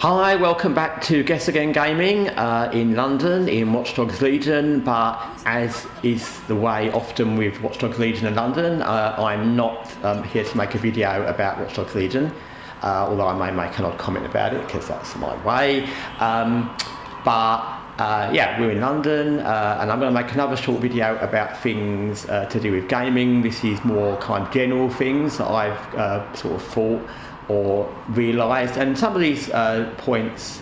Hi, welcome back to Guessagaingaming in London, in Watch Dogs Legion, but as is the way often with Watch Dogs Legion in London, I'm not here to make a video about Watch Dogs Legion, although I may make an odd comment about it because that's my way. Yeah, we're in London and I'm going to make another short video about things to do with gaming. This is more kind of general things that I've sort of thought or realised, and some of these points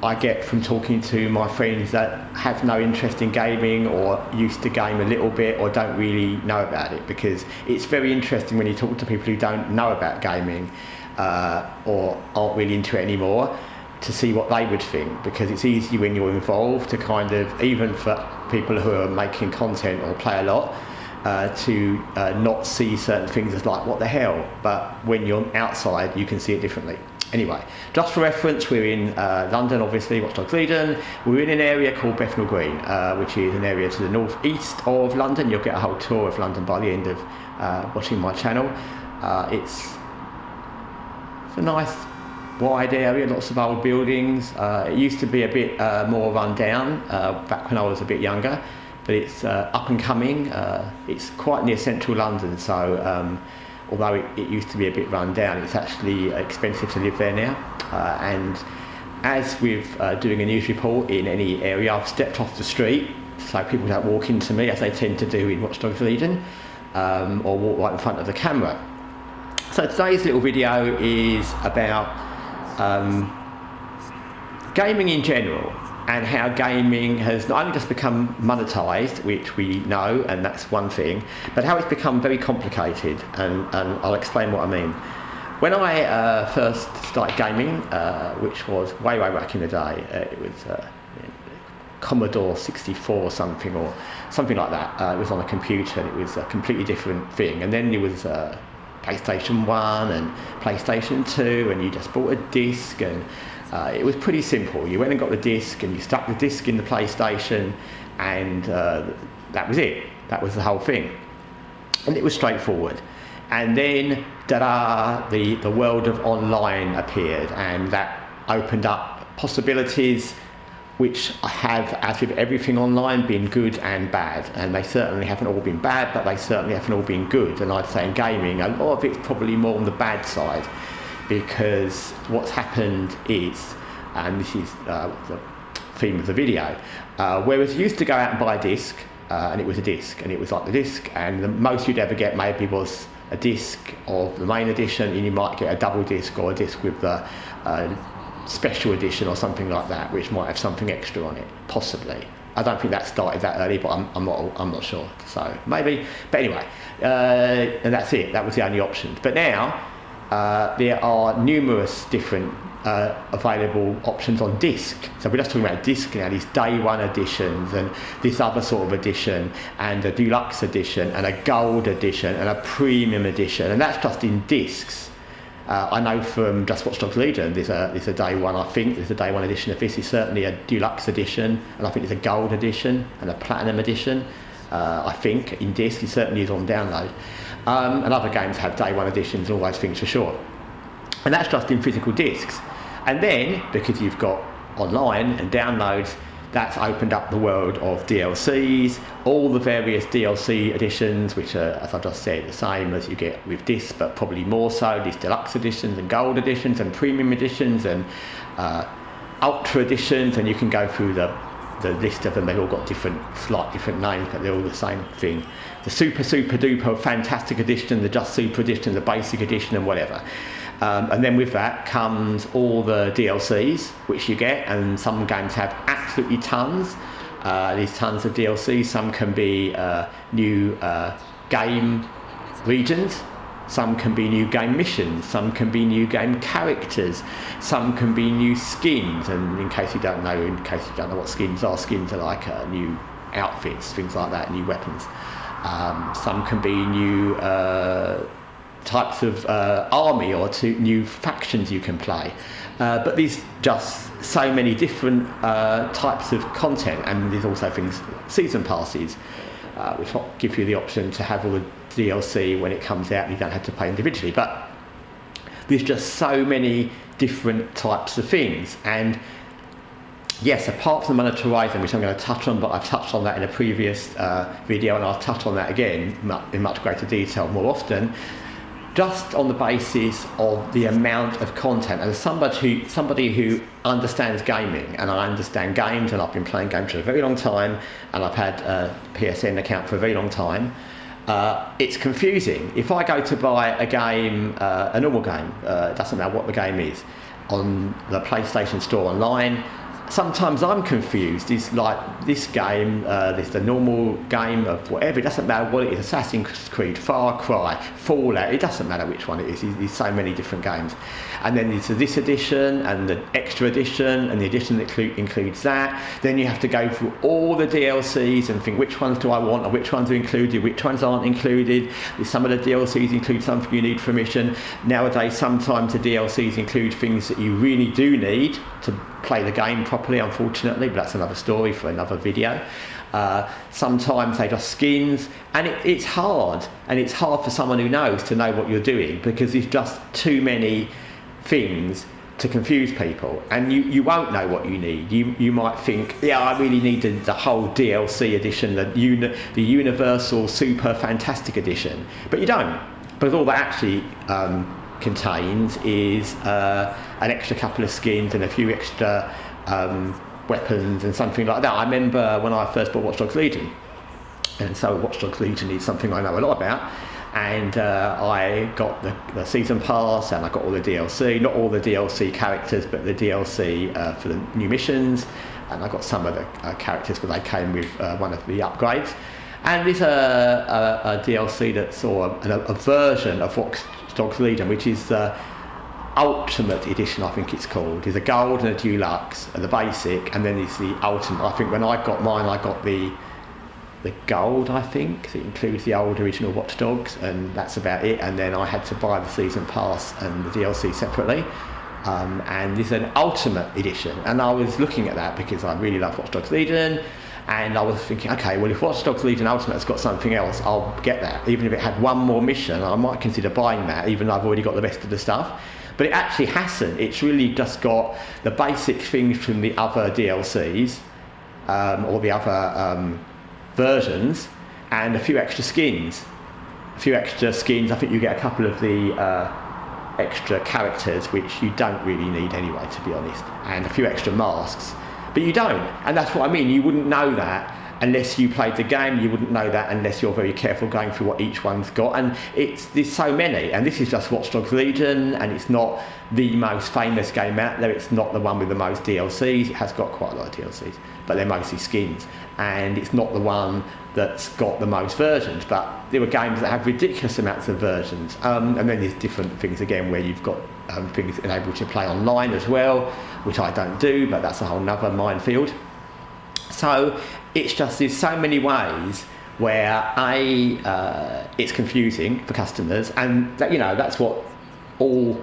I get from talking to my friends that have no interest in gaming or used to game a little bit or don't really know about it, because it's very interesting when you talk to people who don't know about gaming or aren't really into it anymore to see what they would think, because it's easy when you're involved to kind of, even for people who are making content or play a lot, to not see certain things as like, what the hell, but when you're outside you can see it differently. Anyway, just for reference, we're in London, obviously, Watch Dogs Legion. We're in an area called Bethnal Green, which is an area to the north-east of London. You'll get a whole tour of London by the end of watching my channel. It's a nice wide area, lots of old buildings. It used to be a bit more run down back when I was a bit younger, but it's up and coming. It's quite near central London, so although it used to be a bit run down, it's actually expensive to live there now. And as with doing a news report in any area, I've stepped off the street so people don't walk into me, as they tend to do in Watch Dogs Legion, or walk right in front of the camera. So today's little video is about gaming in general, and how gaming has not only just become monetized, which we know, and that's one thing, but how it's become very complicated, and I'll explain what I mean. When I first started gaming, which was way back in the day, it was Commodore 64 or something like that. It was on a computer, and it was a completely different thing. And then there was PlayStation 1 and PlayStation 2, and you just bought a disc, and it was pretty simple. You went and got the disc and you stuck the disc in the PlayStation, and that was it. That was the whole thing. And it was straightforward. And then, ta-da, the world of online appeared, and that opened up possibilities which have, as with everything online, been good and bad. And they certainly haven't all been bad, but they certainly haven't all been good. And I'd say in gaming, a lot of it's probably more on the bad side, because what's happened is, and this is the theme of the video, whereas you used to go out and buy a disc, and it was a disc, and it was like the disc, and the most you'd ever get maybe was a disc of the main edition, and you might get a double disc or a disc with the special edition or something like that, which might have something extra on it, possibly. I don't think that started that early, but I'm not sure, so maybe. But anyway, and that's it. That was the only option. But now there are numerous different available options on disc. So we're just talking about disc now, these day one editions, and this other sort of edition, and a deluxe edition, and a gold edition, and a premium edition, and that's just in discs. I know from just Watch Dogs Legion, there's a day one, I think there's a day one edition of this. Is certainly a deluxe edition, and I think there's a gold edition and a platinum edition. I think in disc, it certainly is on download. And other games have day one editions, all those things for sure. And that's just in physical discs. And then, because you've got online and downloads, that's opened up the world of DLCs, all the various DLC editions, which are, as I just said, the same as you get with discs, but probably more so, these deluxe editions and gold editions and premium editions and ultra editions, and you can go through the list of them. They've all got slight different names, but they're all the same thing. The super duper fantastic edition, the just super edition, the basic edition, and whatever. And then with that comes all the DLCs, which you get, and some games have absolutely tons. There's tons of DLCs. Some can be new game regions, some can be new game missions, some can be new game characters, some can be new skins. And in case you don't know what skins are like new outfits, things like that, new weapons. Some can be new types of army, or new factions you can play. But there's just so many different types of content, and there's also things, season passes, which give you the option to have all the DLC when it comes out, and you don't have to pay individually. But there's just so many different types of things. And yes, apart from the monetization, which I'm going to touch on, but I've touched on that in a previous video, and I'll touch on that again in much greater detail more often, just on the basis of the amount of content. And as somebody who understands gaming, and I understand games, and I've been playing games for a very long time, and I've had a PSN account for a very long time, it's confusing. If I go to buy a game, a normal game, it doesn't matter what the game is, on the PlayStation Store online, sometimes I'm confused. It's like this game, this the normal game of whatever, it doesn't matter what it is, Assassin's Creed, Far Cry, Fallout, it doesn't matter which one it is, there's so many different games. And then there's this edition, and the extra edition, and the edition that includes that. Then you have to go through all the DLCs and think, which ones do I want, or which ones are included, which ones aren't included. Some of the DLCs include something you need permission. Nowadays, sometimes the DLCs include things that you really do need to play the game properly, unfortunately, but that's another story for another video. Sometimes they just skins, and it's hard, and it's hard for someone who knows to know what you're doing, because there's just too many things to confuse people, and you won't know what you need. You might think, yeah, I really needed the whole DLC edition, the Universal Super Fantastic Edition, but you don't, because all that actually contains is an extra couple of skins and a few extra weapons and something like that. I remember when I first bought Watch Dogs Legion, and so Watch Dogs Legion is something I know a lot about, and I got the season pass, and I got all the DLC, not all the DLC characters, but the DLC for the new missions, and I got some of the characters, but they came with one of the upgrades. And there's a DLC that saw a version of Watch Dogs Legion, which is the Ultimate Edition, I think it's called. There's a Gold and a Deluxe, and the Basic, and then there's the Ultimate. I think when I got mine, I got the Gold, I think. It includes the old original Watch Dogs, and that's about it. And then I had to buy the Season Pass and the DLC separately. And there's an Ultimate Edition, and I was looking at that because I really love Watch Dogs Legion. And I was thinking, okay, well, if Watch Dogs Legion Ultimate has got something else, I'll get that. Even if it had one more mission, I might consider buying that, even though I've already got the rest of the stuff. But it actually hasn't. It's really just got the basic things from the other DLCs, or the other versions, and a few extra skins. I think you get a couple of the extra characters, which you don't really need anyway, to be honest, and a few extra masks. But you don't, and that's what I mean. You wouldn't know that unless you played the game. You wouldn't know that unless you're very careful going through what each one's got. And there's so many, and this is just Watch Dogs Legion, and it's not the most famous game out there. It's not the one with the most DLCs. It has got quite a lot of DLCs, but they're mostly skins. And it's not the one that's got the most versions, but there are games that have ridiculous amounts of versions. And then there's different things again where you've got things enabled to play online as well, which I don't do, but that's a whole nother minefield. So it's just, there's so many ways where it's confusing for customers, and that, that's what all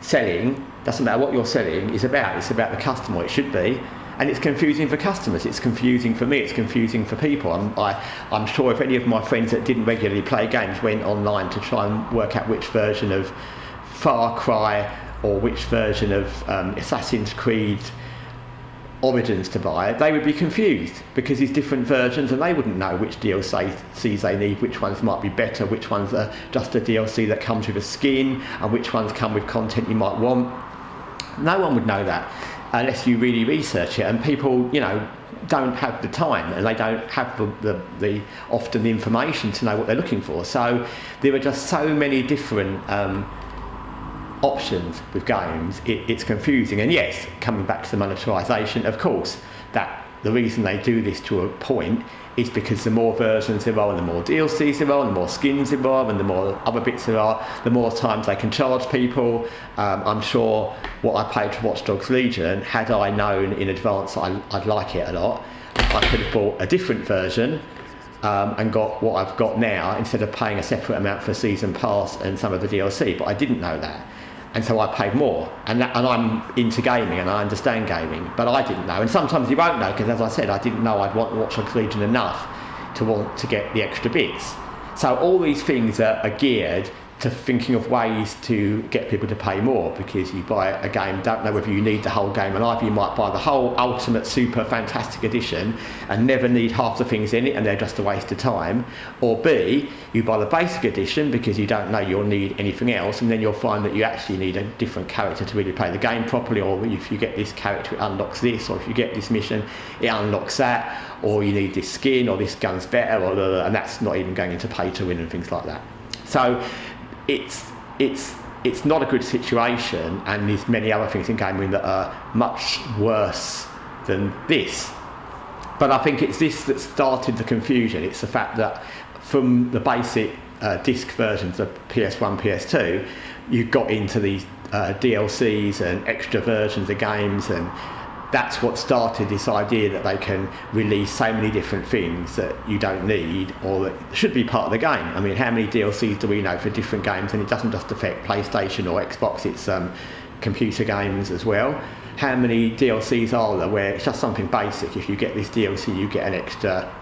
selling, doesn't matter what you're selling, is about. It's about the customer, it should be. And it's confusing for customers, it's confusing for me, it's confusing for people. I'm sure if any of my friends that didn't regularly play games went online to try and work out which version of Far Cry or which version of Assassin's Creed Origins to buy, they would be confused, because there's different versions and they wouldn't know which DLCs they need, which ones might be better, which ones are just a DLC that comes with a skin, and which ones come with content you might want. No one would know that unless you really research it, and people, don't have the time, and they don't have the often the information to know what they're looking for. So there are just so many different options with games. It's confusing. And yes, coming back to the monetization, of course, that the reason they do this to a point is because the more versions there are, and the more DLCs there are, and the more skins there are, and the more other bits there are, the more times they can charge people. I'm sure what I paid for Watch Dogs Legion, had I known in advance I'd like it a lot, I could have bought a different version and got what I've got now, instead of paying a separate amount for Season Pass and some of the DLC, but I didn't know that. And so I paid more, and I'm into gaming and I understand gaming, but I didn't know. And sometimes you won't know, because as I said, I didn't know I'd want Watch Dogs Legion enough to want to get the extra bits. So all these things are geared to thinking of ways to get people to pay more, because you buy a game, don't know whether you need the whole game, and either you might buy the whole ultimate super fantastic edition and never need half the things in it and they're just a waste of time, or B, you buy the basic edition because you don't know you'll need anything else, and then you'll find that you actually need a different character to really play the game properly, or if you get this character it unlocks this, or if you get this mission it unlocks that, or you need this skin, or this gun's better, and that's not even going into pay to win and things like that. So it's not a good situation, and there's many other things in gaming that are much worse than this. But I think it's this that started the confusion. It's the fact that from the basic disc versions of PS1, PS2, you got into these DLCs and extra versions of games, and that's what started this idea that they can release so many different things that you don't need or that should be part of the game. I mean, how many DLCs do we know for different games? And it doesn't just affect PlayStation or Xbox, it's computer games as well. How many DLCs are there where it's just something basic? If you get this DLC, you get an extra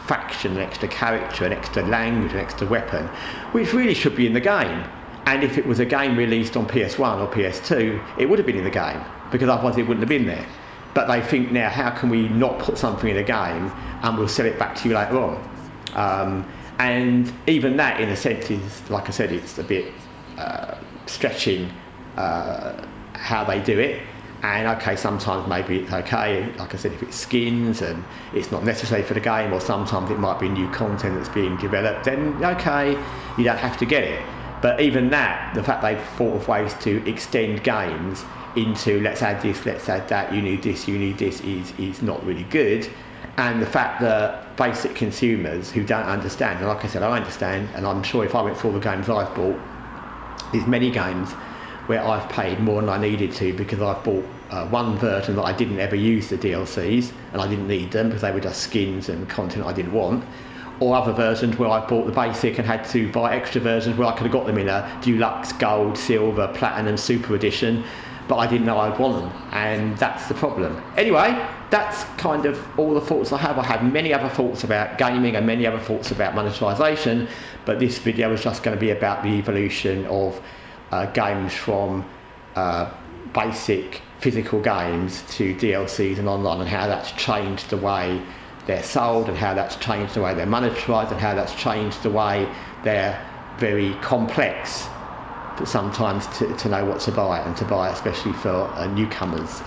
faction, an extra character, an extra language, an extra weapon, which really should be in the game. And if it was a game released on PS1 or PS2, it would have been in the game, because otherwise it wouldn't have been there. But they think now, how can we not put something in a game and we'll sell it back to you later on? And even that, in a sense, is, like I said, it's a bit stretching how they do it. And okay, sometimes maybe it's okay, like I said, if it's skins and it's not necessary for the game, or sometimes it might be new content that's being developed, then okay, you don't have to get it. But even that, the fact they've thought of ways to extend games into let's add this, let's add that, you need this, is not really good. And the fact that basic consumers who don't understand, and like I said, I understand, and I'm sure if I went through all the games I've bought, there's many games where I've paid more than I needed to because I've bought one version that I didn't ever use the DLCs and I didn't need them because they were just skins and content I didn't want. Or other versions where I bought the basic and had to buy extra versions where I could have got them in a deluxe, gold, silver, platinum, super edition, but I didn't know I'd want them, and that's the problem. Anyway, that's kind of all the thoughts I have. I have many other thoughts about gaming and many other thoughts about monetization, but this video is just going to be about the evolution of games from basic physical games to DLCs and online, and how that's changed the way they're sold, and how that's changed the way they're monetized, and how that's changed the way they're very complex sometimes to know what to buy, and to buy especially for newcomers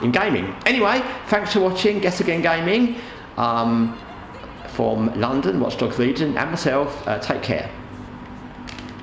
in gaming. Anyway, thanks for watching Guessagaingaming from London, Watchdogs Legion, and myself. Take care.